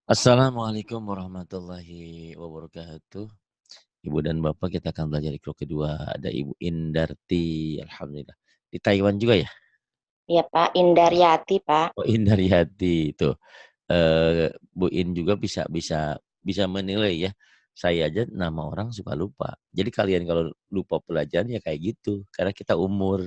Assalamualaikum warahmatullahi wabarakatuh. Ibu dan Bapak, kita akan belajar ikro kedua. Ada Ibu Indarti, alhamdulillah. Di Taiwan juga ya? Iya Pak, Indaryati Pak. Oh, Indaryati itu. Bu In juga bisa bisa bisa menilai ya. Saya aja nama orang suka lupa. Jadi kalian kalau lupa pelajaran ya kayak gitu, karena kita umur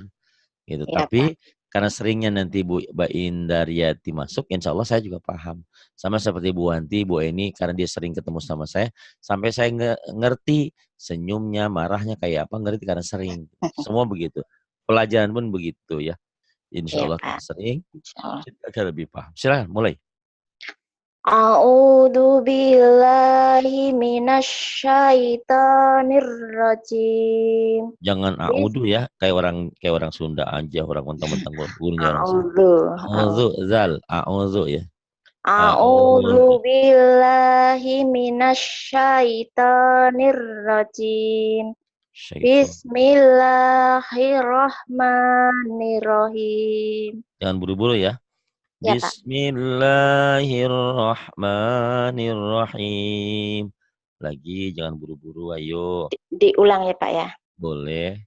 gitu. Iya Pak. Tapi karena seringnya nanti Mbak Indaryati masuk, insya Allah saya juga paham. Sama seperti Bu Wanti, Bu Eni, karena dia sering ketemu sama saya, sampai saya ngerti senyumnya, marahnya kayak apa, ngerti karena sering. Semua begitu. Pelajaran pun begitu ya. Insya Iya Allah Pak. karena sering, Insyaallah. kita akan lebih paham. Silakan mulai. A'udzu billahi minasyaitonir rajim. Jangan Bis audu ya, kayak orang Sunda aja, orang mentang-mentang gurunya orang Sunda. A'udzu. Auzu, zal, auzu ya. A'udzu Auzu. billahi minasyaitonir rajim. Syaiton. Bismillahirrahmanirrahim. Jangan buru-buru ya. Ya Pak. Bismillahirrahmanirrahim. Lagi jangan buru-buru, ayo. Diulang ya Pak ya. Boleh.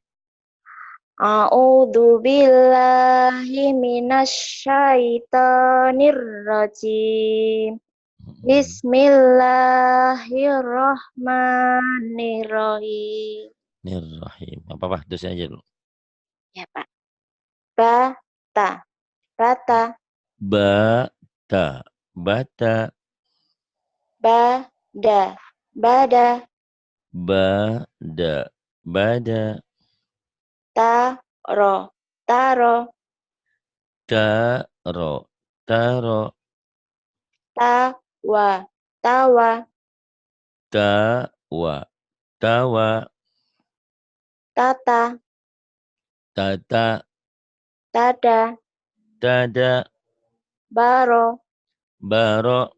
A'udzu billahi minasyaitonir rajim. Mm-mm. Bismillahirrahmanirrahim. Nirrahim. Apa-apa, dosen aja dulu. Ya, Pak. Bata, bata, Bata. Bata. bada, bada, Bada. Bada. taro, taro, Taro. Taro. tawa, tawa, Tawa. Tawa. tata, Tata. tada, Tada. baro, Baro.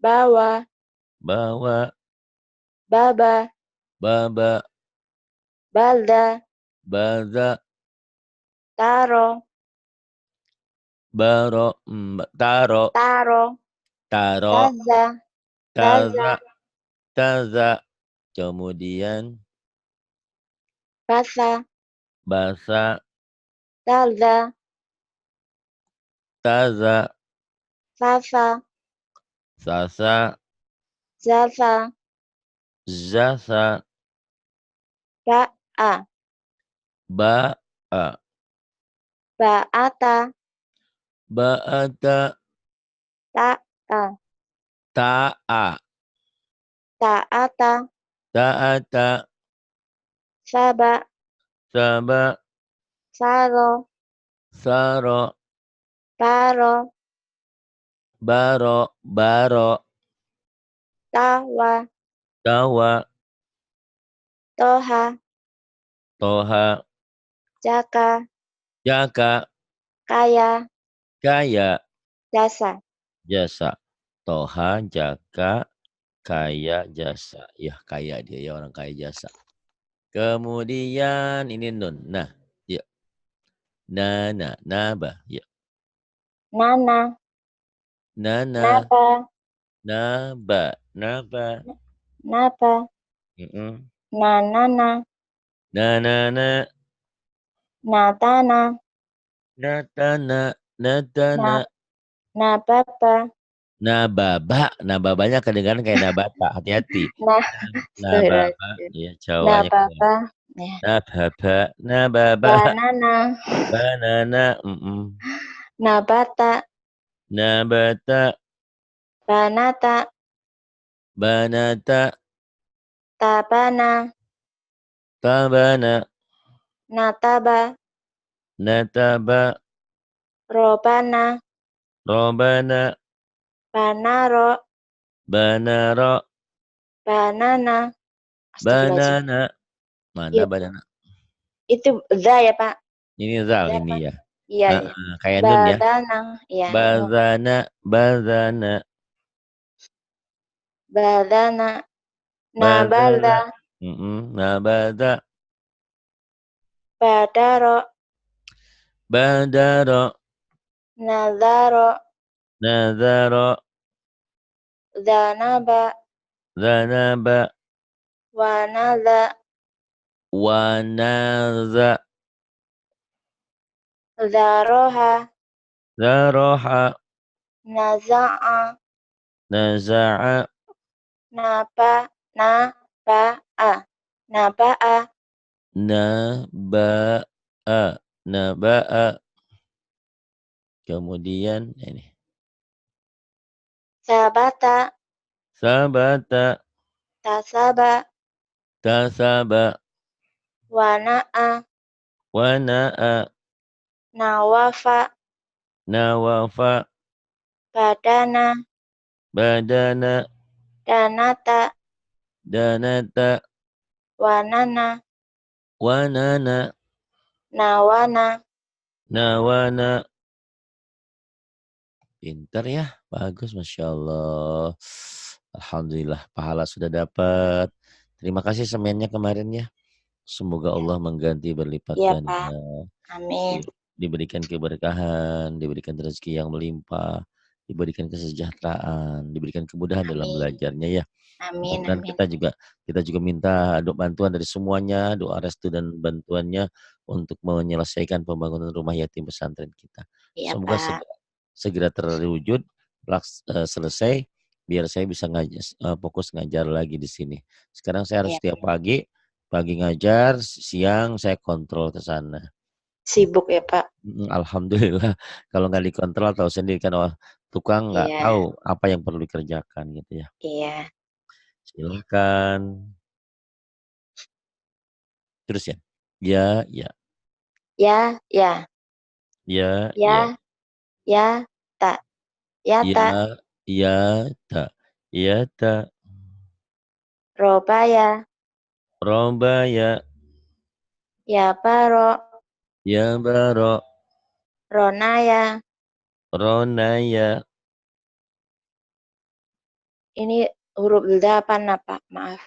bawa, Bawa. baba, Baba. balda, Baza. taro, Baro. Taro. taro, Taro. taza, taza, Taza. Taza. Kemudian basa, basa. talza, Taza. sasa, Sasa. zaza, Zasa. ba'a, Ba'a. ba'ata, Ba'ata. ta'a, Ta'a. ta'ata, Ta'ata. saba, Saba. saro, Saro. paro, Baro. Baro. tawa, Tawa. toha, Toha. jaka, Jaka. kaya, Kaya. jasa. Jasa. Toha. Jaka. Kaya. Jasa. Ya, kaya dia ya, orang kaya jasa. Kemudian ini nun. Nah, ya. Nana. Naba. Ya. Nana, Nana. napa, Naba. Naba. napa, Mm-mm. nanana, Nanana. natana, Natana. Natana. na, napapa, Nababa. Nababanya kedengaran kayak nabata. Hati-hati. nah, Nababa. astagfirullahaladzim. Ya, cowoknya kedengaran. Napapa, ya. Nababa. Nababa. Banana, Banana. Mm-mm. nabata, Nabata. banata, Banata. tabana, Tabana. nataba, Nataba. robana, Robana. banaro, Banara. banana, astagfirullahaladzim. Banana. Mana Yuk, banana? itu za ya Pak. Ini zal Za ini Pak. ya. Iya, Ah, iya. ah, kayak nun ya. Badana, iya, nun. Bazana. Bazana. Badana, nabalda, Bazana. Mm-mm. Nabada. badaro, Badara. nazaro, Nazara. Zanaba. Zanaba. Wanaza. Wanaza. Zaroha. Zaroha. Naza'a. Naza'a. Napa. Naba'a. Naba'a. Naba'a. Naba'a. Kemudian ini. Sabata. Sabata. Tasaba. Tasaba. Wana'a. Wana'a. Nawafa. Nawafa. Badana. Badana. Danata. Danata. Wanana. Wanana. Nawana. Nawana. Pintar ya, bagus, Masya Allah. Alhamdulillah, pahala sudah dapat. Terima kasih semennya kemarin ya. Semoga Ya, Allah mengganti berlipat iya, Pak. ganda. Amin. Diberikan keberkahan, diberikan rezeki yang melimpah, diberikan kesejahteraan, diberikan kemudahan dalam Amin. belajarnya ya. Amin. Mudah-mudahan Amin. kita juga minta doa bantuan dari semuanya, doa restu dan bantuannya untuk menyelesaikan pembangunan rumah yatim pesantren kita. Iya, Semoga Pak. segera terwujud, selesai, biar saya bisa fokus ngajar lagi di sini. Sekarang saya harus Iya. setiap pagi ngajar, siang saya kontrol ke sana. Sibuk ya, Pak. Alhamdulillah, kalau nggak dikontrol tahu sendiri kan, tukang nggak Iya. tahu apa yang perlu dikerjakan gitu ya. Iya. Silakan. Terus ya. Ya, ya. Ya, ya. Ya, ya. Ya, ya, tak. Ya, tak. Ya, ya, tak. Ya, tak. Robaya. Robaya. Ya, baro. Ya, baro. Ronaya. Ronaya. Ini huruf za apa na, Pak? Maaf.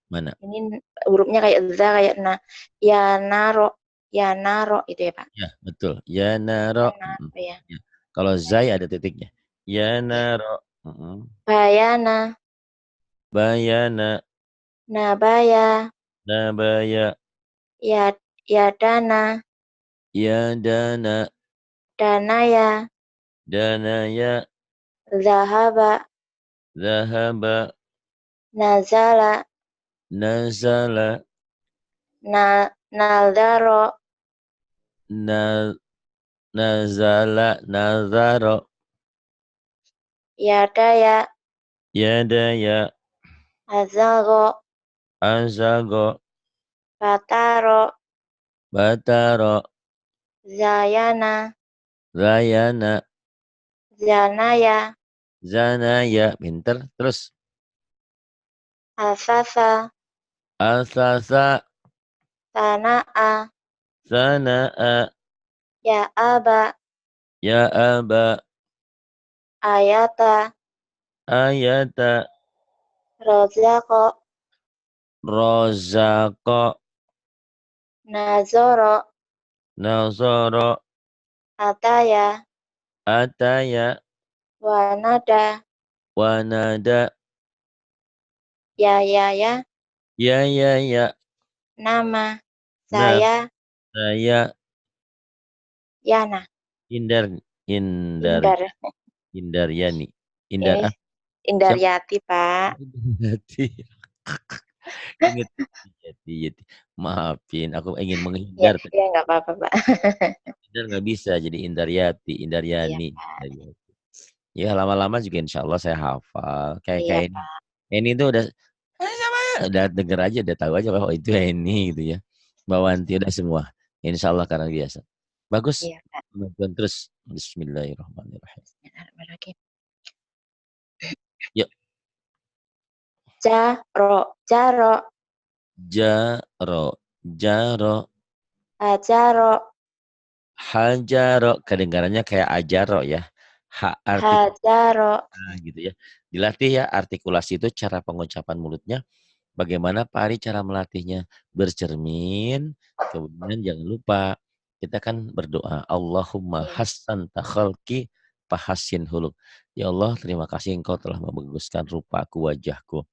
Mana? Ini hurufnya kayak za, kayak na. Ya, naro. Ya, naro. Itu ya, Pak. Ya, betul. Ya, Ya, naro. naro, ya. Ya. Kalau zai ada titiknya. Ya, Ya. naro. Bayana. Bayana. Nabaya. Nabaya. Ya, ya, dana. Ya, dana. Danaya. Danaya. Zahaba. Zahaba. Nazala. Nazala. Naldaro. Na, nazala. Nazaro. Yadaya. Yadaya. Azago. Azago. Bataro. Bataro. Zayana. Rayana. Zanaya. Zanaya. Pinter. Terus. Asasa. Asasa. Tanaa. Sana'a. Ya aba. Ya aba. Ayata. Ayata. Rozako. Rozako. Nazoro. Nazoro. Ataya. Ataya. Wanada. Wanada. Ya, ya, ya. Ya, ya, ya. Nama. Nah, Saya. saya Yana. Indar. Indar. Indar. Indaryani. Indar. Ini Siapa? Indaryati, Pak. Yati. Ingat. Yati. Maafin. Aku ingin Ya, menghindar. ya nggak apa-apa, Pak. Indar nggak bisa jadi Indaryati. Iya, Indaryani. Pak. Ya lama-lama juga insya Allah saya hafal. Iya, Kayak Pak. ini tuh udah denger aja, udah tahu aja oh itu ini gitu ya. Mbak Wanti udah semua. Insya Allah karena biasa. Bagus. Iya, Pak. Kemudian terus. Bismillahirrahmanirrahim. Bismillahirrahmanirrahim. Yuk. Jaro. Jaro. Jaro. Jaro. Ajaro. Hajaro. Kedengarannya kayak ajaro ya. Hajaro. Gitu ya. Dilatih ya artikulasi itu cara pengucapan mulutnya. Bagaimana Pak Ari cara melatihnya? Bercermin, kemudian jangan lupa kita kan berdoa, Allahumma Iya. hassan takhalki fahassin huluk. Ya Allah, terima kasih Engkau telah membaguskan rupaku, wajahku.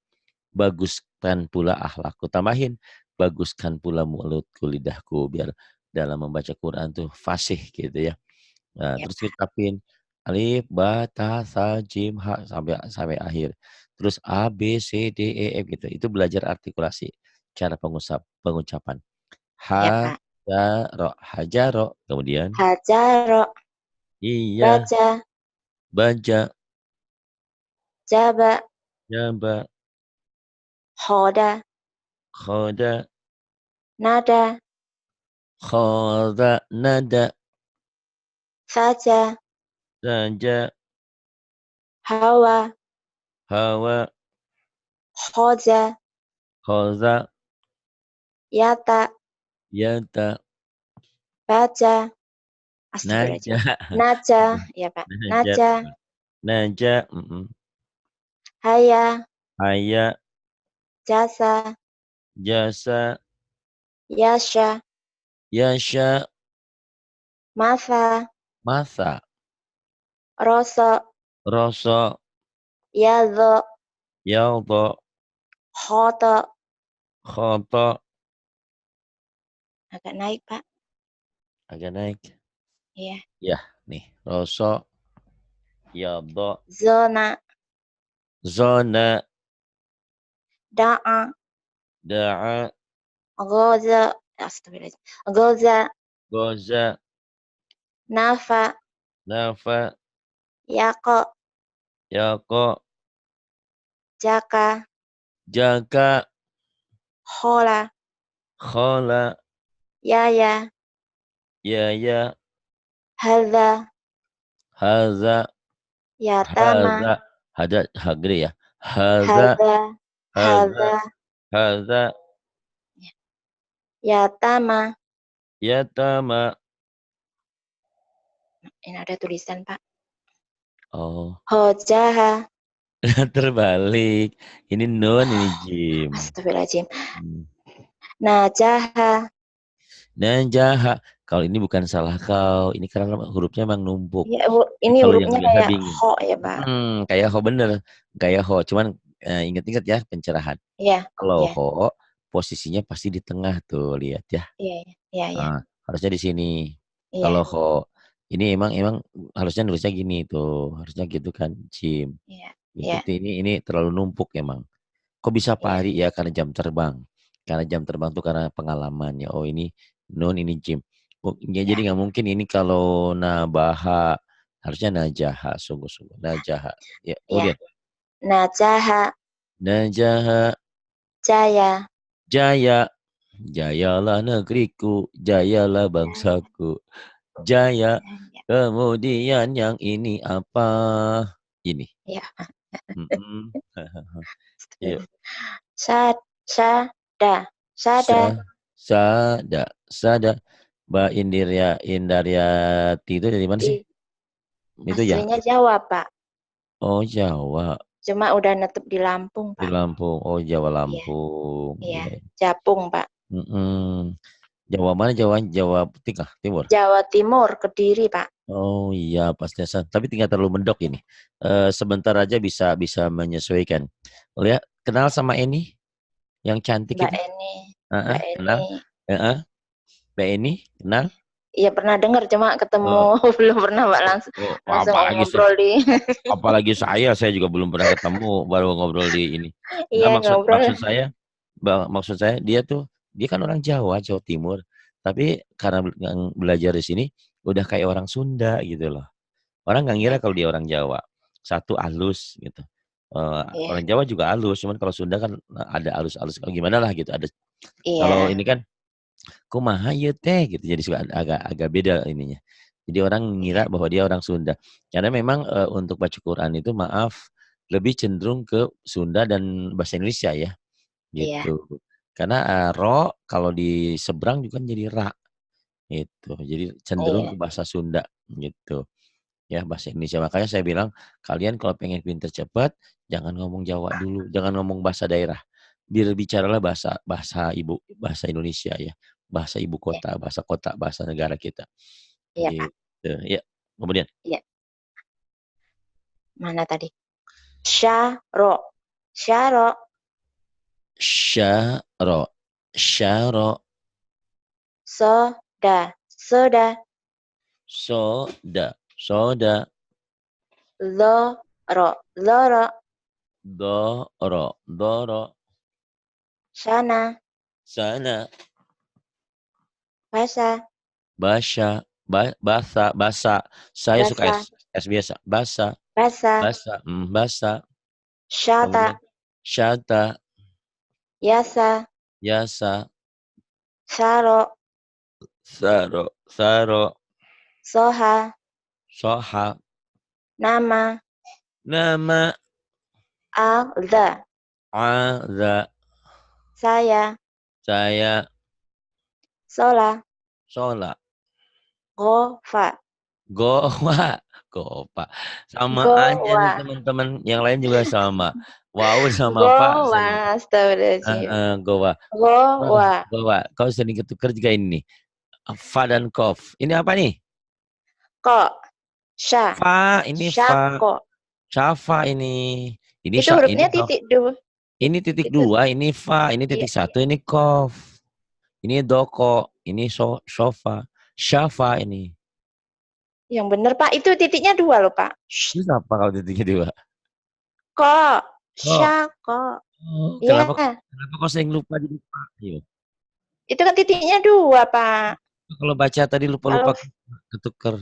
Baguskan pula akhlakku. Tambahin, baguskan pula mulutku, lidahku, biar dalam membaca Quran tuh fasih gitu ya. Nah, Ya, terus ucapin alif, ba, ta, sa, jim, ha sampai sampai akhir. Terus A, B, C, D, E, F gitu. Itu belajar artikulasi, cara pengucapan. ya Pak. Hajaro. Kemudian Hajaro, iya, baca, baja, jaba, jaba, khoda, khoda, nada, khoda, nada, saja, saja, hawa, hawa, khoza, khoza, yata, yata, baca, astagfirullahaladzim. naja, Naja, ya Pak. naja, Naja, naja, haya, haya, jasa, jasa, yasha, yasha, masa, masa, roso, roso, yadho, yaldo, khoto. khoto, Agak naik Pak. agak naik. Iya. Ya, nih, roso, yaldo, Zona, zona, da'a, da'a, ghoza, astagfirullahaladzim. Ghoza, goza, nafa, nafa, yako, yako, jaka, jaka, khola, khola, yaya, yaya, hadha, haza, yatama, haza, hada, hagri ya, haza, hadha, haza, hadha, haza, yatama. yatama. Ini ada tulisan Pak. Oh, Hojaha, terbalik. Ini nun, ini jim. astagfirullahaladzim. Hmm. Najaha, Najaha. Kalau ini bukan salah kau, ini karena hurufnya memang numpuk. ya, ini Kalau yang hurufnya biasa kayak bingung. ho ya Pak. Kayak ho bener, kayak ho. Cuman ingat-ingat ya pencerahan. Iya, Kalau iya, ho posisinya pasti di tengah tuh, lihat ya. iya, iya, iya, Harusnya di sini. iya, Kalau ho ini emang harusnya nulisnya gini tuh, harusnya gitu kan, Jim. iya, Gitu iya, tuh ini terlalu numpuk emang. Kok bisa iya, pari ya karena jam terbang. Karena jam terbang tuh karena pengalamannya. Oh ini nun ini Jim. Oh, ya, jadi iya, nggak mungkin ini kalau nabaha harusnya najaha sungguh-sungguh najaha. Ya, iya. kemudian Najaha, najaha jaya, jaya. Jayalah negeriku, jayalah jaya, bangsaku. Jaya. jaya. Kemudian yang ini apa? Ini. Iya. Mm-mm. Yuk. Sad, sada, sada. Sada, sada. Mbak Indaryati itu dari mana sih? I- Itu ya? Aslinya Jawa Pak. Oh Jawa, Cuma udah netep di Lampung di Pak. Lampung. Oh Jawa Iya, Lampung. iya. Iya. Japung Pak. Mm-mm. Jawa mana? Jawa Tengah, Timur. Jawa Timur, Kediri Pak. Oh iya pasti tapi tinggal terlalu mendok ini. Sebentar aja bisa bisa menyesuaikan. Lihat, kenal sama Eni yang cantik Mbak itu? Eni, Mbak Heeh, Eni. kenal? Heeh, Mbak Eni, kenal? Iya pernah dengar cuma ketemu Oh, belum pernah Mbak langsung oh, langsung apalagi ngobrol di apalagi saya juga belum pernah ketemu, baru ngobrol di ini. Enggak iya maksud ngobrol. maksud saya dia kan orang Jawa, Jawa Timur. Tapi karena belajar di sini udah kayak orang Sunda gitu loh. Orang nggak ngira Iya, kalau dia orang Jawa. Satu halus gitu. iya, Orang Jawa juga halus, cuman kalau Sunda kan ada halus-halus gimana lah gitu. Ada kalau iya, ini kan kumaha ieu teh gitu. Jadi suka agak agak beda ininya. Jadi orang iya, ngira bahwa dia orang Sunda. Karena memang untuk baca Quran itu maaf lebih cenderung ke Sunda dan bahasa Indonesia ya iya, gitu. Karena ro kalau di seberang juga kan jadi ra gitu. Jadi cenderung iya, ke bahasa Sunda gitu. Ya bahasa Indonesia. Makanya saya bilang kalian kalau pengen pinter cepat jangan ngomong Jawa dulu, jangan ngomong bahasa daerah. Bicaralah bahasa bahasa ibu, bahasa Indonesia ya. Bahasa ibu iya, kota, bahasa negara kita. iya Pak. Gitu. Ya. Kemudian Iya. Mana tadi? Syaro. Syaro. Syaro. Syaro. Soda. Soda. Soda. Soda. Loro. Loro. Doro. Doro. Sana. Sana. Basa. Basya. Basa. Basa. Saya suka Basa. es biasa. Basa. Basa. Basa. Basa. Syata. Kemudian syata. Yasa. Yasa. Saro. Saro. Saro. Soha. Soha. Nama. Nama. Alda. Ada. Saya. Saya. Sola. Sholat. Gofa. Goa. Gopa. Sama aja nih Goa. teman-teman. Yang lain juga sama. Wow sama Pak Goa. sering. Astagfirullahaladzim. Goa. Goa. Goa. Kau sering ketukar juga ini nih. Fa dan kof. Ini apa nih? Ko. Sya. Fa. Ini fa. Syako. Syafa ini. Ini Itu sya. Ini hurufnya kof. titik dua. Ini titik Itu. dua. Ini fa. Ini Iya. titik satu. Ini kof. Ini doko. Ini sofa. Syafa ini. Yang benar Pak. Itu titiknya dua loh Pak. Ini apa kalau titiknya dua? Ko. Kok. Syako. Oh, Ya. kenapa kau sering lupa di lupa? Iya. Itu kan titiknya dua Pak. Kalau baca tadi lupa-lupa Kalau ketuker.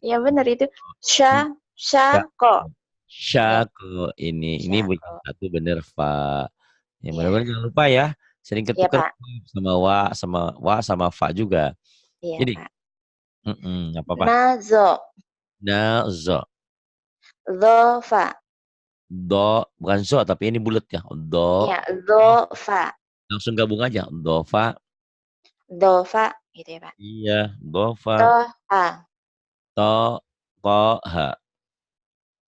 ya benar itu. Syako. Ya. Syako ini bunyi Syako. satu bener fa. Ya Iya. mudah-mudahan jangan lupa ya. Sering Iya ketuker Pak. sama wa sama fa juga. Iya Jadi, Pak. nggak apa-apa. Nazo. Nazo. Zofa. Do bukan zo tapi ini bulat ya. Do. Ya. Zofa. Langsung gabung aja. Dofa. Dofa. Gitu ya Pak. Iya, dofa. Toha. To. Ha.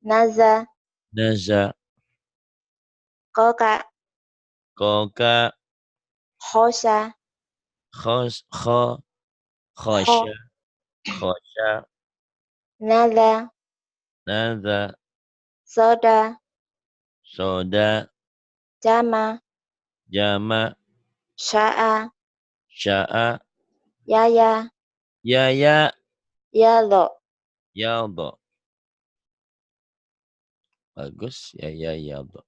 Naza. Naza. Koka. Koka. Khosa. Khos. Kho. Kho. Khosya. Khosya. Nada. Nada. Soda. Soda. Jama. Jama. Sya'a. Sya'a. Yaya. Yaya. Yalo. Yaldo. Bagus. Yaya. Yaldo.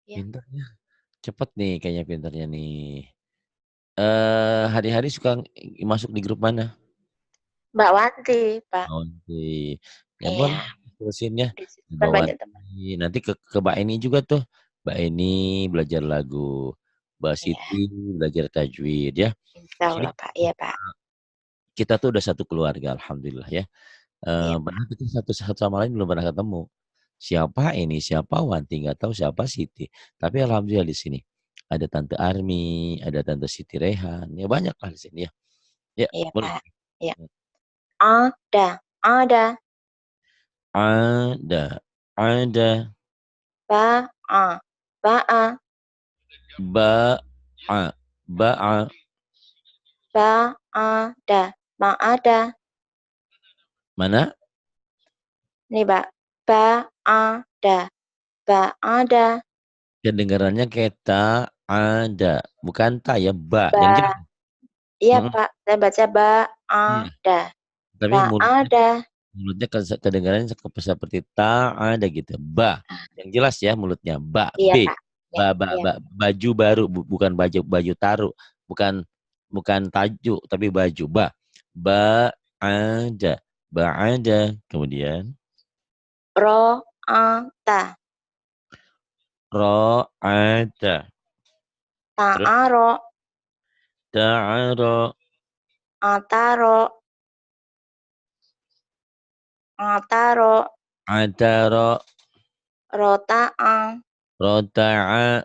Ya. Pintarnya. Cepet nih kayaknya pintarnya nih. Hari-hari suka masuk di grup mana? Mbak Wanti, Pak. Nanti. Ya boleh Iya. terusin ya. Kan Mbak banyak teman. Wanti. Nanti ke Mbak Eni juga tuh. Mbak Eni belajar lagu. Mbak Iya. Siti belajar tajwid ya. Insya Jadi Allah, Pak. Iya, Pak. kita tuh udah satu keluarga alhamdulillah ya. Iya, Pak. Padahal kita satu sama lain belum pernah ketemu. Siapa ini, siapa Wanti, nggak tahu siapa Siti. Tapi alhamdulillah di sini ada Tante Armi, ada Tante Siti Rehan, ya banyak lah di sini ya. Ya, Iya, boleh. Pak. Iya. Ada. Ada. Ada. Ada. Ba'a. Ba'a. Ba'a. Ba'a. Ba'ada. Ma'ada. Mana? Nih, Pak. Ba'ada. Ba'ada. Kedengarannya kayak ta ada, bukan ta ya, ba. Yang Ba. jelas. Iya, Mm-mm. Pak. Saya baca Iya. ba'ada. Tapi Ba'ada. mulutnya kedengarannya seperti ta ada gitu. Ba. Yang jelas ya mulutnya. Ba. Iya, B. Pak. Ya, iya. Baju baru, bukan baju taruh, bukan tajuk tapi baju. Ba ada. Ba ada. Kemudian Ro'ata. ro ada. Terus Ta'aro. ta'aro. Ataro. Ataro. Adaro. Rota'a. Rota'a.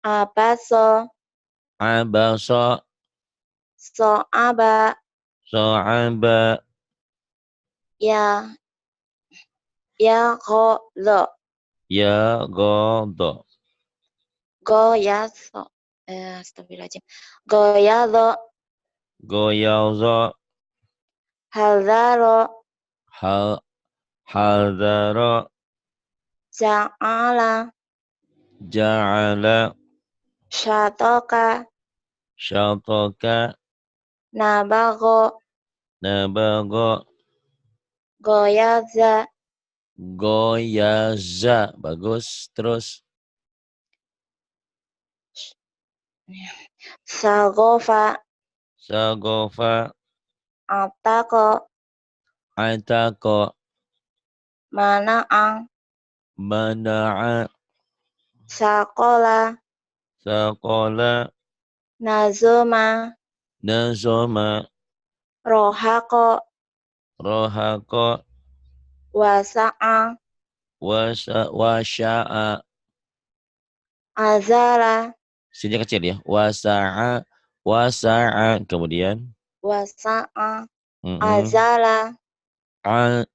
Abaso. Abaso. So'aba. So'aba. Ya. Ya lo. Ya godo. Goyaso. Astagfirullahaladzim. Goyado. Goyalzo. Hazaro. hal hadzara ja'ala, ja'ala syatoka, syataka nabago, nabaga goyaza, goyaza. Bagus. Terus sagofa, sagofa atako, atako mana'ang, mana'a sakola, sakola nazuma, nazoma rohako, rohako wasa'a, wasya'a. azala, Sini kecil ya. Wasa'a wasa'a. Kemudian wasa'a, mm-mm. azala,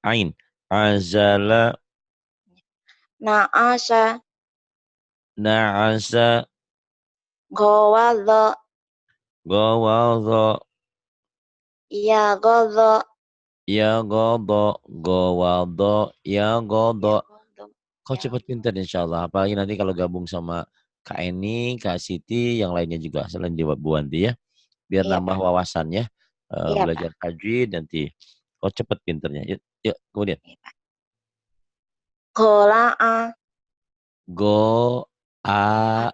Ain azala na'asha, na'asa gowadho, gawadha yagodho, yagadha gawadha yagadha. yagodho, Kau ya. cepat pintar insyaallah. Apalagi nanti kalau gabung sama Kak Eni, Kak Siti, yang lainnya juga selain di Bu Wanti ya. Biar Iya nambah Pak, wawasannya, iya Pak, belajar tajwid nanti. Kau cepat pintarnya. Yuk, yuk kemudian. iya Pak. Gola'a, Go a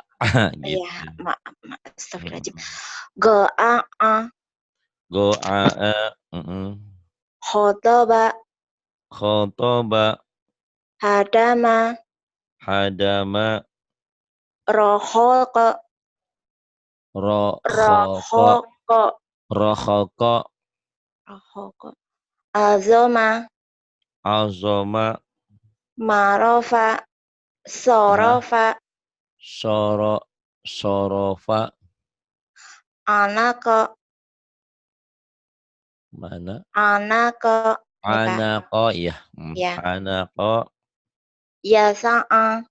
iya gitu. maaf, astagfirullahaladzim. Mm-mm. Goa'a, Go a mm-mm. khotoba, Khotoba hadama, hadama rohoko, rokhoko rohoko, rokhoko rohoko, azoma, azoma marofa, mah sorofa, soro sorofa. anako, Mana anako, nih Pak, anako ya. ya. Anako Yasa'a,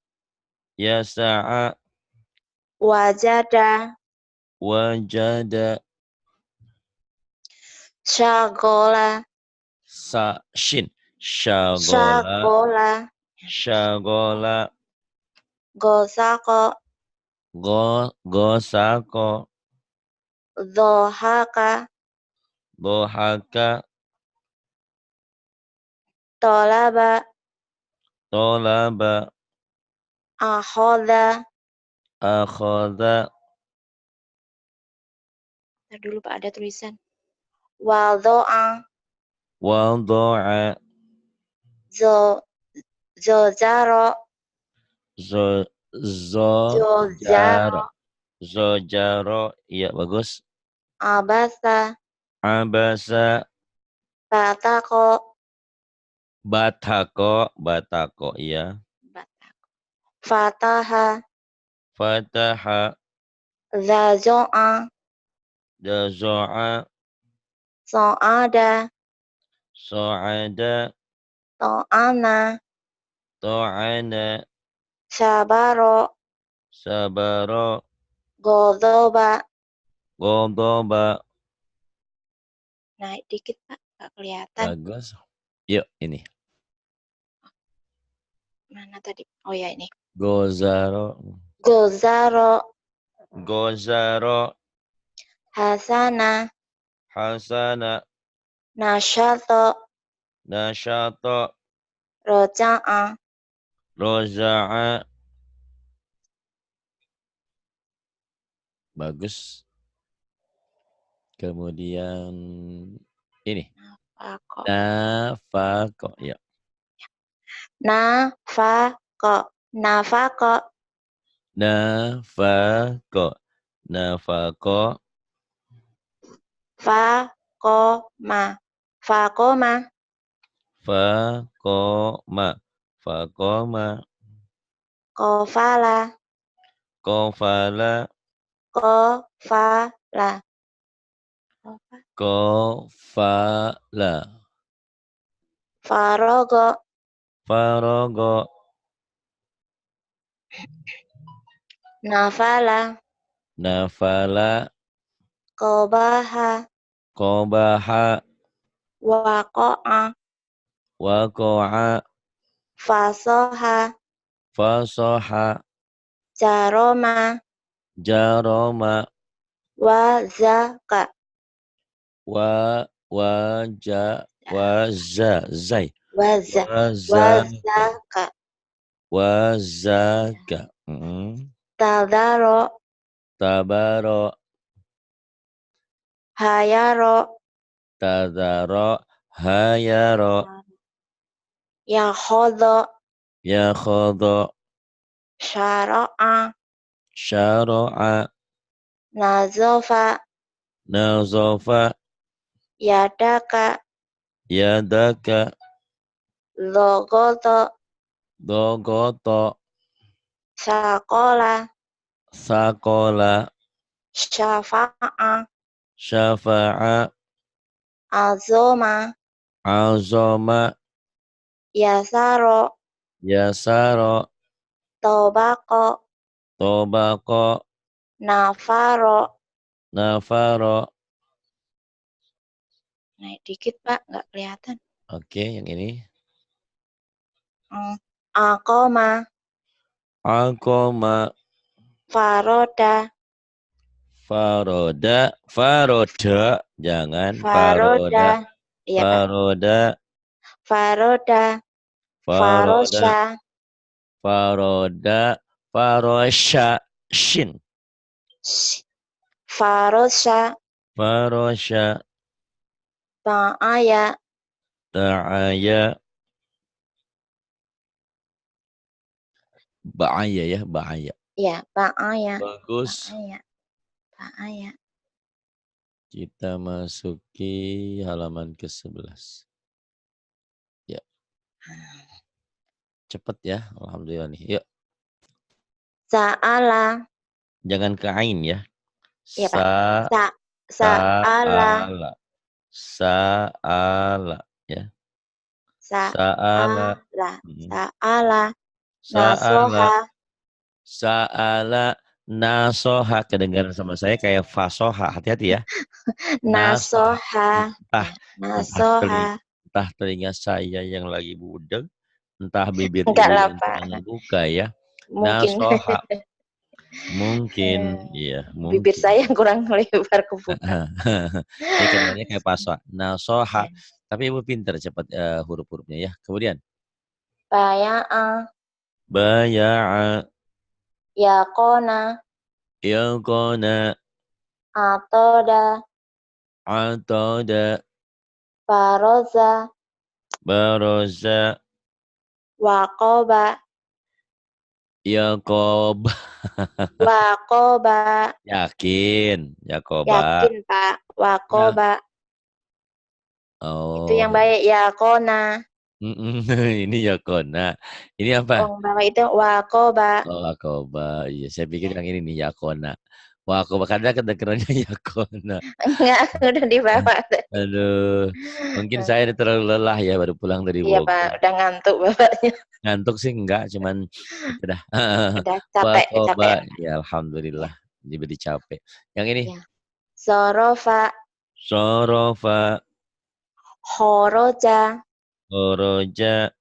yasa'a wajada, wajada syagola, sa shin syagola syagola, syagola gosako, gosako dhohaka, dohaka tolaba, tolaba akhoda. akhadha Ntar dulu Pak, ada tulisan. Wadho'a, wada'a zo, zozaro, zo zozaro, zojaro zojaro. Iya bagus. abasa, Abasa batako, batako batako iya. batako, fataha, Fataha zazo'a, dazo'a so'ada, so'ada to'ana, to'ana syabaro, sabaro godoba. godoba. Naik dikit Pak, nggak kelihatan. Bagus. Yuk ini Mana tadi? Oh ya ini. gozaro Gozaro, gozaro hasana, hasana nasyato, nasyato roja'a. roza'a. Bagus. Kemudian ini Nafako, nafako ya. nafako, nafako, Nafako nafako fakoma, fakoma, fakoma fakoma kofala, kofala kofala, kofala farogo, farogo nafala, nafala kobaha, kobaha wako'a, waqa'a, fasoha, fasaha, jaroma, jarama, wazaka, zai, waza, wazaka, wazaka, wazaka, mm, tadaro, tabaro, hayaro, tadaro, hayaro, yahodo, yakhadha, syara'a, syara'a, nazofa, nazafa, yadaka, yadaka, logoto, dogota, sakola, sakola, syafa'a, syafa'a, azoma, azama, yasaro, yasara, tobako, tobaqa, nafaro. nafara. Naik dikit Pak, nggak kelihatan. Oke, yang ini. Akoma, Aqama, faroda, faroda, faroda, jangan faroda, faroda, iya Pak, faroda, faroda, faroda, farosha, faroda, farosha, shin, farosha, farosha, ba'aya, ta'aya, ba'aya ya, ba'aya. ya ba'aya, Bagus. ba'aya, ba'aya. Kita masuki halaman ke-11. Ya, cepet ya, alhamdulillah nih. Yuk, Sa'ala, jangan ke ain ya. iya Pak, sa'ala, Sa'ala, sa'ala, ya. Sa'ala, sa'ala, mm, sa'ala, sa'ala, nasoha, sa'ala, nasoha. Kedengaran sama saya kayak fasoha. Hati-hati ya. Nasoha. nasoha, Entah, ya, entah telinga, nasoha. entah telinga saya yang lagi budeg, entah bibir Enggak ibu lah yang Pak, sedang buka ya. mungkin Nasoha. Mungkin, Eh, iya, bibir mungkin. saya yang kurang lebar kebuka. Ini kedengarannya kayak pasoha. Nasoha. Ya. Tapi ibu pinter cepat huruf-hurufnya ya. Kemudian, Baya'a, baya'a, yaqona, yaqona, atoda, atada, baroza, baraza, waqoba, yaqob. waqoba. Yakin, Yakoba. Yakin Pak, Ya. waqoba. Itu Oh, yang baik, yaqona. ini Yakona. Ini apa? Yang bawah itu waqoba. Oh, Yakoba. Iya, saya pikir yang ini nih Yakona. Wah, aku kadang kedengerannya Yakona. Enggak, udah di bawah. Aduh, mungkin saya ini terlalu lelah ya baru pulang dari Iya Pak, Bogor. udah ngantuk Bapaknya. Ngantuk sih enggak, cuman udah. Udah capek, Wakoba, capek. ya alhamdulillah diberi capek. Yang ini Ya. Sorofa, sorofa, horoja, oroja,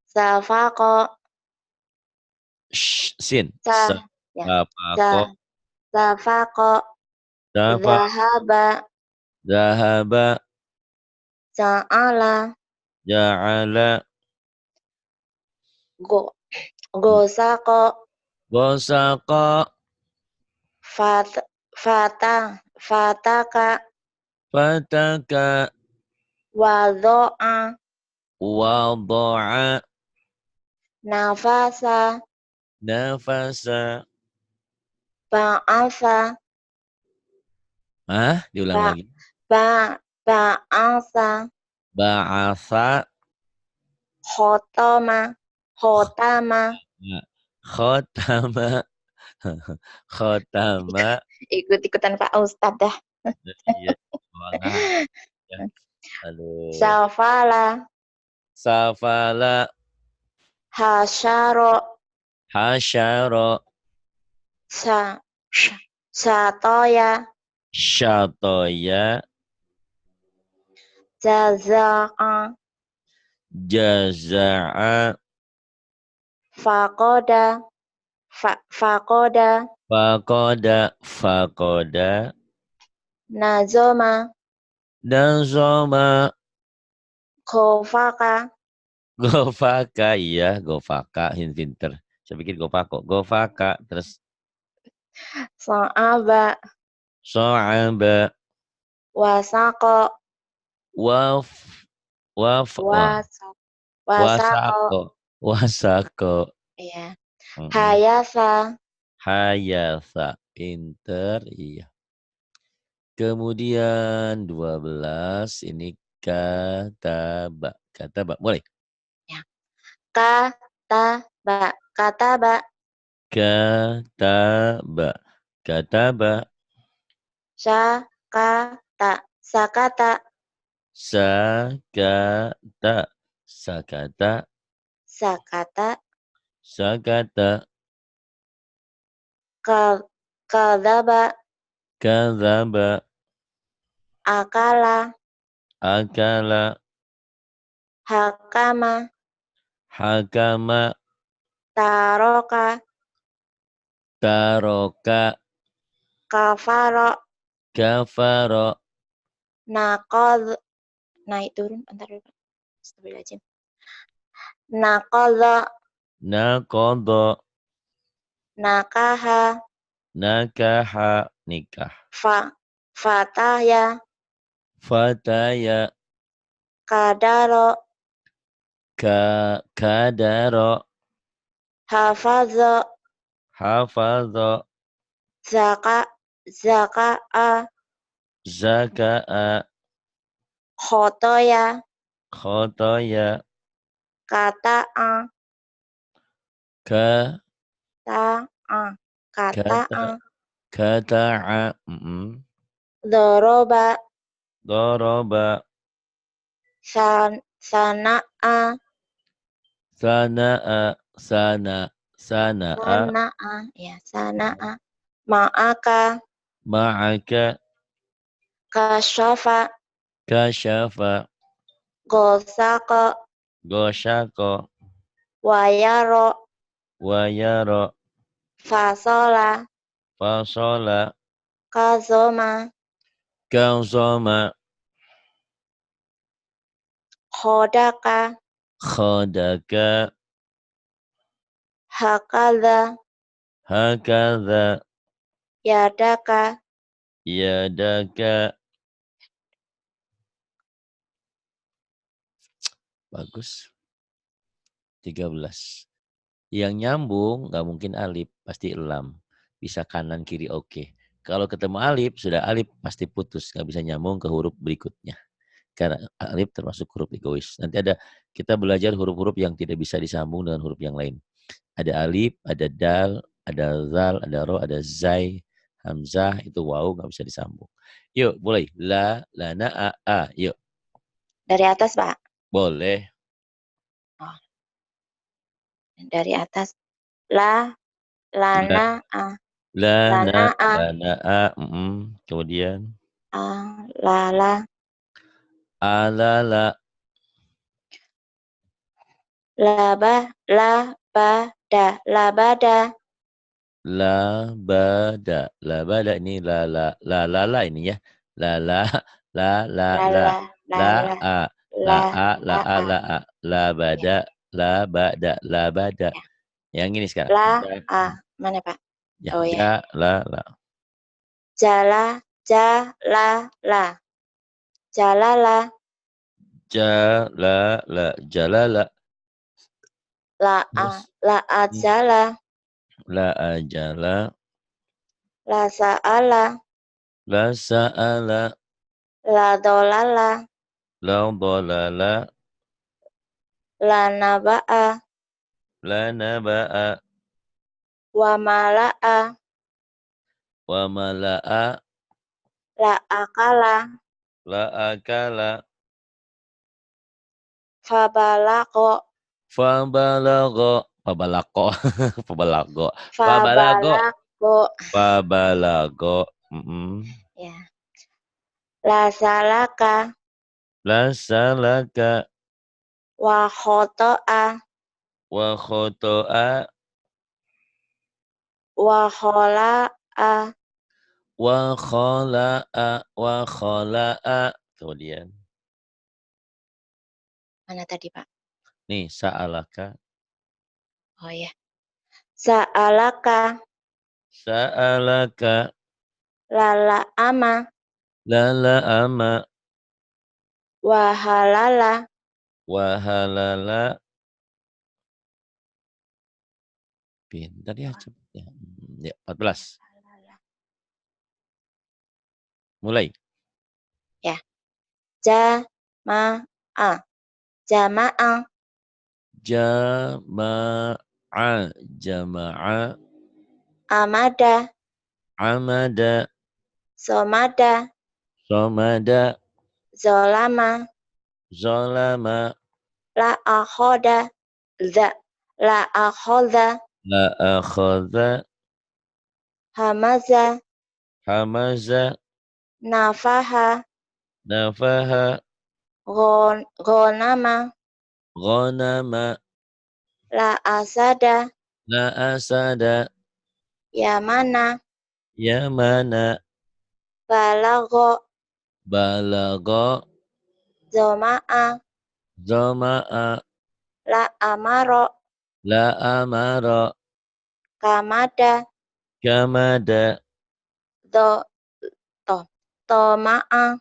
safako, sin, sa, ya, sapako, sa, safako, safa, zahaba, zahaba, ja'ala, ja'ala, go, gosako, gosaka, fat, fata, fataka, fataka, wado'a, wado'a, nafasa, nafasa. ba'asa, Diulang ba, lagi. ba'asa, Ba'asa, khotama, khotama, khotama, khotama, ikut-ikutan Pak Ustadz dah. iya, semangat ya. Aduh. Safala, Safala, hasyaro, hasyara, sa, satoya, syatoya, jaza'a, jaza'a, faqada, faqada, faqada, nazoma, nazama, khofaka, gofaka, iya, gofaka, pinter. Saya pikir gofako, gofaka, terus sa'aba, so'aba, wasako, waf, wah, wasak, wasako, wasako, wasako, ya, mm-mm. hayasa, Hayasa, pinter, iya. Kemudian 12 ini kataba. Kataba, mulai. ya, kataba, kataba, Kataba. Kataba. sakata, sakata, Sakata. Sakata. sakata, Sakata. ka- kadaba, Kadzaba. akala, Akala. hakama, Hakama. taroka, Taroka. kafaro, Kafaro. nakod, naik turun, bentar dulu. Astagfirullahaladzim. Nakodo, Nakodo. nakaha, Nakaha. Nikah. fa, fataya, Fataya. kadaro, Kadaro. hafazo, Hafadha. zaka, zaka'a, Zaka'a. khotoya, Khotoya. kata'a, Ka. ta'a, Kata. kata'a, Kata'a. doroba, Doroba. sana'a, Sana'a. Sana'a. sana'a, ya, sana'a, ma'aka, Ma'aka. kasyafa, Kasyafa. gosako, Gosyako. wayaro, Wayaro. fasola, Fasola. kazoma, Kauzoma. khodaka, Khodaka. hakadha, Hakadha. yadaka, Yadaka. Bagus. 13. Yang nyambung nggak mungkin alif, pasti elam. Bisa kanan kiri oke. Kalau ketemu alif, sudah alif pasti putus, nggak bisa nyambung ke huruf berikutnya. Karena alif termasuk huruf egois. Nanti ada kita belajar huruf-huruf yang tidak bisa disambung dengan huruf yang lain. Ada alif, ada dal, ada zal, ada ro, ada zai, hamzah, itu waw nggak bisa disambung. Yuk, boleh. La, na, a. Yuk, dari atas, Pak. boleh. Oh, dari atas. La, La, lana, a, lana, lana, a, lana, a. Kemudian. a, lala, Alala. laba, labada, labada, Labada. Labada ini la ini ya. La la la la la lala, la lala, a la la, a la la, a a, la a ya, labada labada labada. ya. Yang ini sekarang. La, Ja, a, mana, Pak? ya, Oh, ya. ja la. Jala, jalala, jalala, Ja la jalala. la, a, Terus la, ajala, la ajala la, sa'ala, la sa'ala la, dolala, la dolala la, naba'a, la naba'a wa mala'a, wa mala'a la, akala, la akala fabalako, fabalago fabalago fabalago fabalago fabalako, fabalago ya. La, salaka, la salaka Wa khoto'a. Wa khoto'a. Wa khola'a. Wa khola'a. Wa khola'a. Kemudian. Mana tadi, Pak? Nih, sa'alaka. Oh ya. Sa'alaka. Sa'alaka. Lala ama. Lala ama. Wa halala. Wa halala. Pintar ya, cepet ya. Ya, 14. Mulai. Ya. Jama'a. Jama'a. Jama'a. Jama'a. Amada. Amada. Somada. Somada. Zolama. Zolama. La akhoda. La akhoda. La akhadha. Hamaza. Hamaza. Nafaha. Nafaha. Ghanama. Ghanama. La asada. La asada. Yamana. Yamana. Balagho. Balagha. Zoma'a. Zama'a. La amaro. La amara. Kamada. Kamada. Do. To. Toma'a.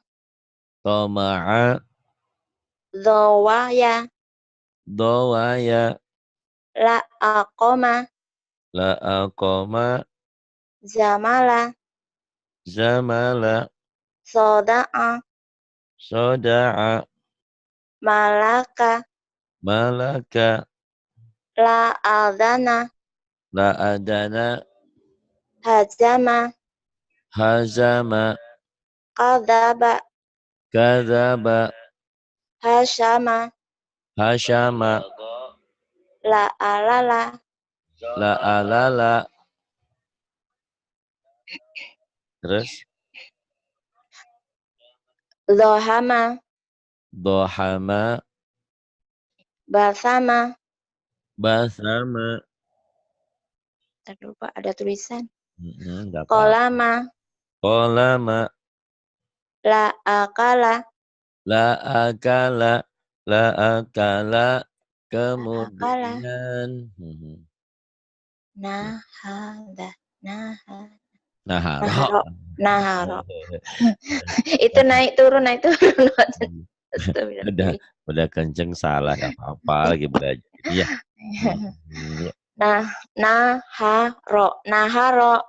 Tama'a. Dowaya. Dawaya. La aqoma. La aqama. Zamala. Zamala. Soda'a. Soda'a. Malaka. Malaka. La adana. La adana. Hazama. Hazama. Qadaba. Kadzaba. Hashama. Hashama. La alala. La alala. Terus. Zohama. Dohama. Basama. Basama. Tadi lupa ada tulisan. Enggak apa-apa. Kolama. Kolama. La akala. La akala. La akala. Akala. Kemudian. Nahada. Naharo. Naharo. Naharo. Itu naik turun, naik turun. udah Astagfirullahaladzim. udah kenceng salah nggak apa-apa lagi belajar ya. Ya. Nah, naharo. Naharo.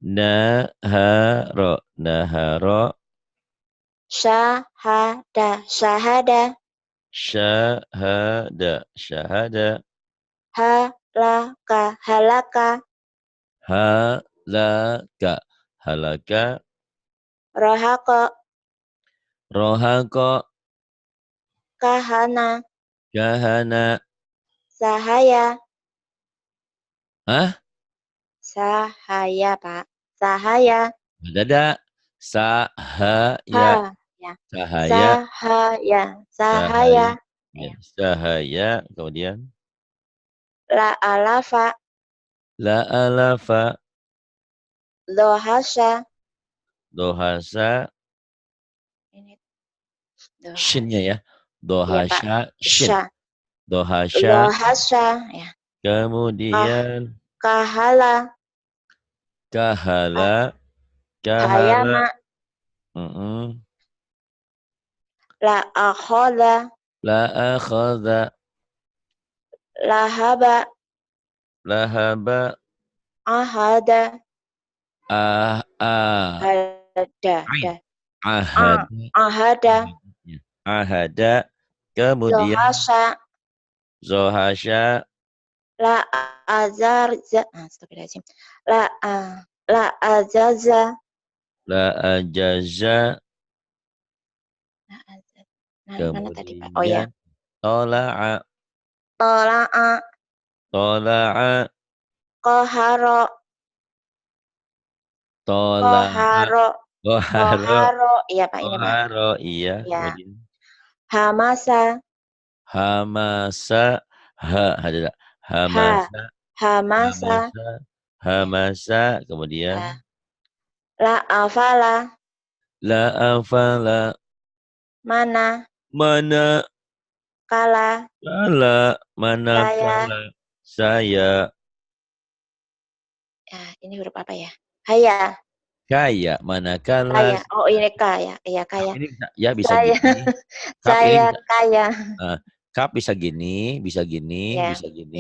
Naharo. Naharo. Syahada. Syahada. Syahada. Syahada. Halaka. Halaka. Halaka. Halaka. Rohako. Rohako. Kahana. Kahana. Sahaya. Hah? Sahaya, Pak. Sahaya. Dada. Sahaya. Ha. Ya. Cahaya. Sahaya. Sahaya. Cahaya. Ya. Cahaya. Kemudian. La alafa. La alafa. Dohasya. Dohasa. Ini Shinnya ya. iya, Pak. Dohasya. Shin. Sya. Dohasya. Dohasya. Ya. Kemudian. Kahala. Kahala. Kahala. Hayama. La akhoda. La akhadha. Lahaba. Lahaba. Ahada. Ah. Hada. Ain. Da. Ahada. Ahada. Ahada. Kemudian. Zohasya. Zohasya. La azarza. Astagfirullahaladzim. La azaza. La ajaza. La azaz. Nah, mana tadi, Pak? Oh ya. Kemudian. Tola'a. Tola'a. Tola'a. Koharo. Tola'a. Koharo. Koharo. Koharo. Iya, Pak, ini, Pak. Koharo. Iya. Ya. Kemudian. Hamasa. Hamasa, ada Ha. hamasa, Hamasa. hamasa, Ya. hamasa, Ha. kemudian La afala. la afala, Mana. mana Kala. kala, Saya. manakala saya Ya, ini huruf apa ya? Haya. kaya, manakala Kaya. Oh, ini kaya. Iya, kap kaya. ini bisa, ya bisa Saya. gini, kap ini Saya bisa, kaya. kap bisa gini, bisa gini, Ya, bisa ya, gini.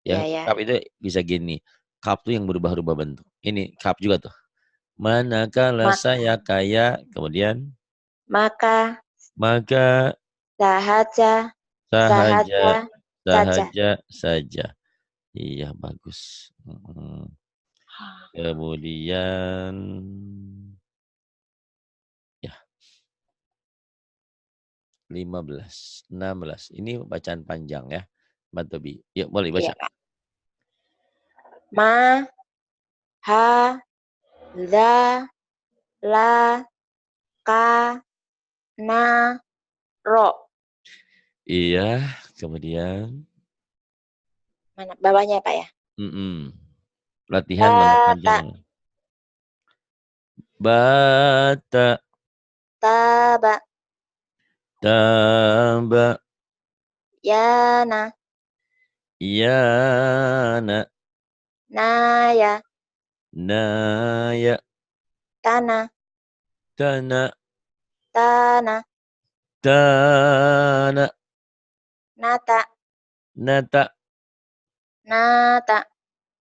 ya, Ya, ya. kap itu bisa gini. Kap tuh yang berubah-ubah bentuk. Ini kap juga tuh. Manakala Mak saya kaya, kemudian maka maka sahaja, sahaja, sahaja, saja. sahaja saja. Iya, bagus. Kemudian ya 15, 16. Ini bacaan panjang ya, Mbak Tobi. Yuk, boleh Iya, baca. Pak. Ma, ha, za, la, ka, na, ro. Iya, kemudian Mana bawahnya ya, Pak ya? latihan mana Bata, panjangnya. Bata, taba, taba, yana, yana, naya, naya, tanah, tana, tanah, tana, nata, nata, nata,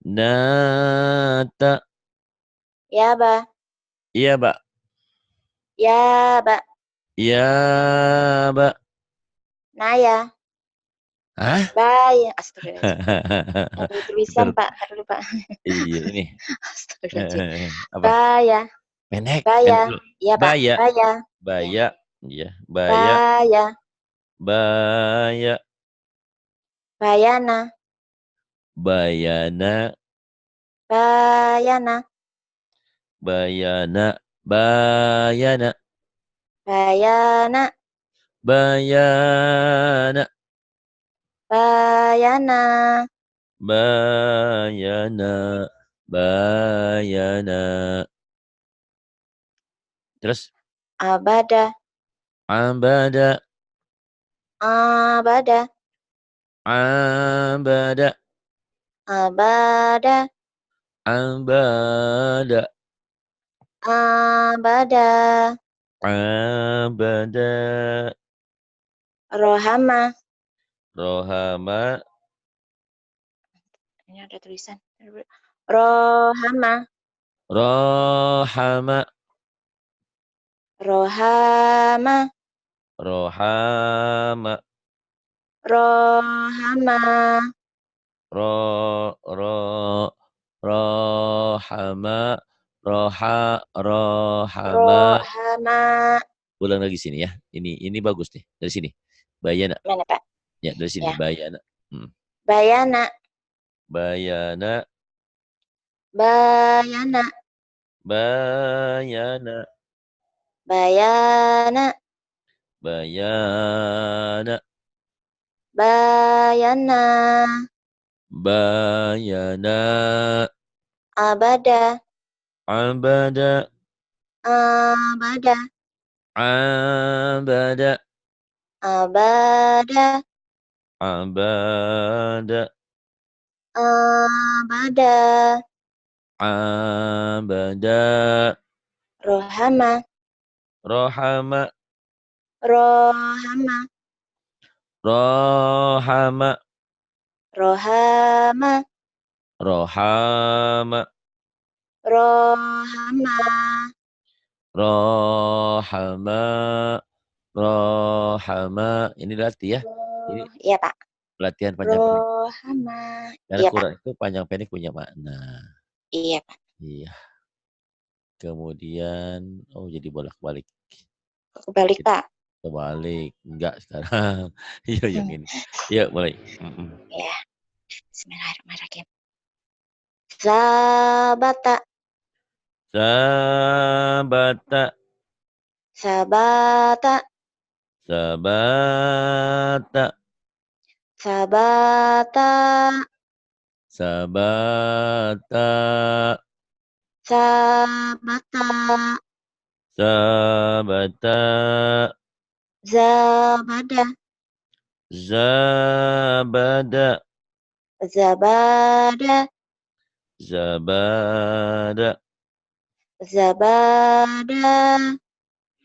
nata. yaba, Iya, Mbak. yaba, Iya, Mbak. naya, Hah? baya. Astagfirullahaladzim. Ada tulisan, Bentar. Pak. Ntar dulu, Pak. Iya, ini. Astagfirullahaladzim. Apa? Baya, Pendek. baya. Pendek dulu. Iya, Pak. Baya. Baya. Ya. Baya. Iya, baya. Baya, Baya. bayana, Bayana. bayana, Bayana. Bayana. bayana, Bayana. bayana, Bayana. Bayana. Terus abada, abada. abada, Abada. abada, Abada. abada, Abada. rohama. Rohama. Ini ada tulisan. Rohama, Rohama. rohama, Rohama. rohama, Rohama. Rohama. rohama. Ulang lagi sini ya. Ini bagus nih. Dari sini. Bayana. Mana, Pak? Ya, dari sini. Ya, Bayana. bayana, Bayana. bayana, Bayana. bayana, Bayana. bayana, Bayana. abada, Abada. abada, Abada. abada, Abada. abada, Abada. rohama, Rohama. rohama, Rohama. rohama, Rohama. rohama, Rohama. Rohama. Ini latih ya. Ini iya, Pak. latihan panjang pendek. Rohama, Karena iya, Pak. Quran itu panjang pendek punya makna. Iya, Pak. Iya. Kemudian, oh jadi bolak-balik. Kebalik, Pak. Kebalik. Enggak sekarang. Iya yang ini. Yuk mulai. Ya, bismillahirrahmanirrahim. Sabata, Sabata. sabata, Sabata. Sabata. Sabata. Sabata. Sabata. Zabada. Zabada. Zabada. Zabada. Zabada.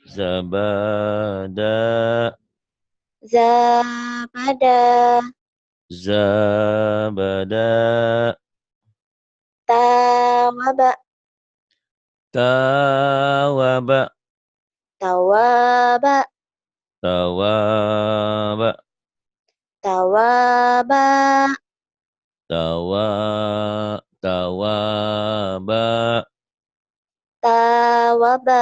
Zabada. Zabada. Zabada. Tawaba. Tawaba. Tawaba. Tawaba. Tawaba. Tawaba. Tawaba.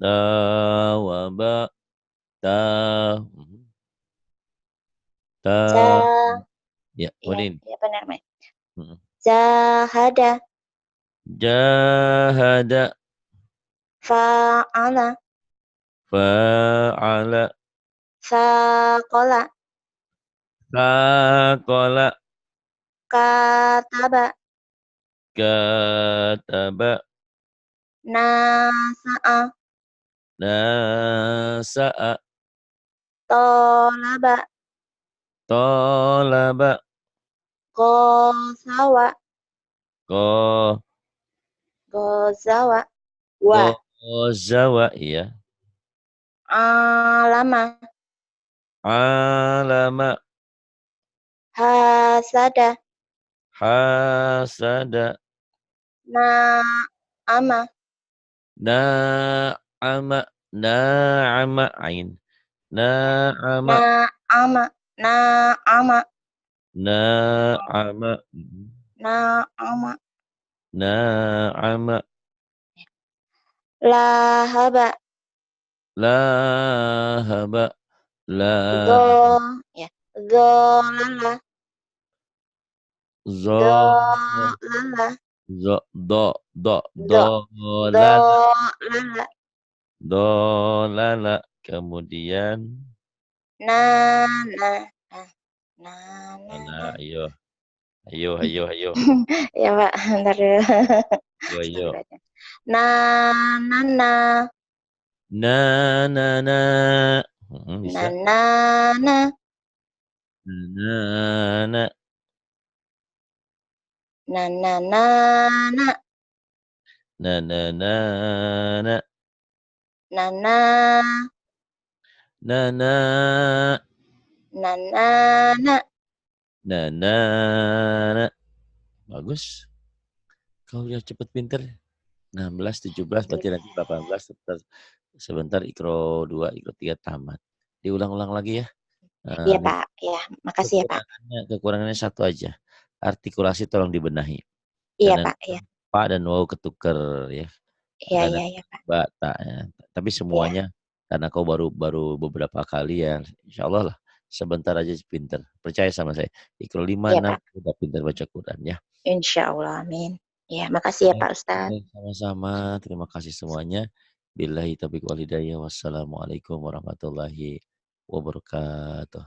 Tawaba. Ta. Ja. Ta. Ya, Ya, Wadin. ya benar, Mas. Mm. Jahada. Jahada. Fa'ala. Fa'ala. Faqala. Faqala. Kataba. Kataba. Nasa'a. Nasa'a. Tolaba. Tolaba. Qasawa. Ko. Qazawa. Wa. Qazawa. Iya. Alama. Alama. Hasada. Hasada. Na'ama. Na'ama. Na'ama. Ain. Ya. Na'ama. Na'ama. Na'ama. Na'ama. Na'ama. Na'ama. Lahaba. Lahaba. La. Dho. Ya. Dholala. Zo. Dholala. Zo. Do. Do. Dho. Do. Lala. Dholala. Do. Lala. Kemudian. Nana. Na, na, na. Mana? Ayo. Ayo. Ayo. Ayo. Ya, Pak. Bentar dulu. Ayo. Ayo. Astagfirullahaladzim. Na, na, na. Na. Na. Na. Na, Bisa. na, na. Na. Na. Na, na, na, na. Na. Na. Na. Na. Na, na. Na. Na. Na, na, na. Na. Na. Na. Bagus. Kau udah cepet pinter. 16, 17, berarti nanti 18. Sebentar Ikro 2, Ikro 3 tamat. Diulang-ulang lagi ya. Iya, Ini Pak. Ya, makasih ya, Pak. kekurangannya satu aja. Artikulasi tolong dibenahi. Iya, Karena Pak. Iya. Pak dan Wow ketuker ya. Iya, Kadang iya, iya, Pak. bata ya. Tapi Iya. semuanya karena kau baru beberapa kali ya. Insya Allah lah. Sebentar aja pinter. Percaya sama saya. Ikro 5, Iya, 6 Pak. udah pinter baca Quran ya. Insya Allah. Amin. Ya, makasih ya, Pak Ustadz. Sama-sama. Terima kasih semuanya. Billahi taufiq wal hidayah. Wassalamualaikum warahmatullahi wabarakatuh.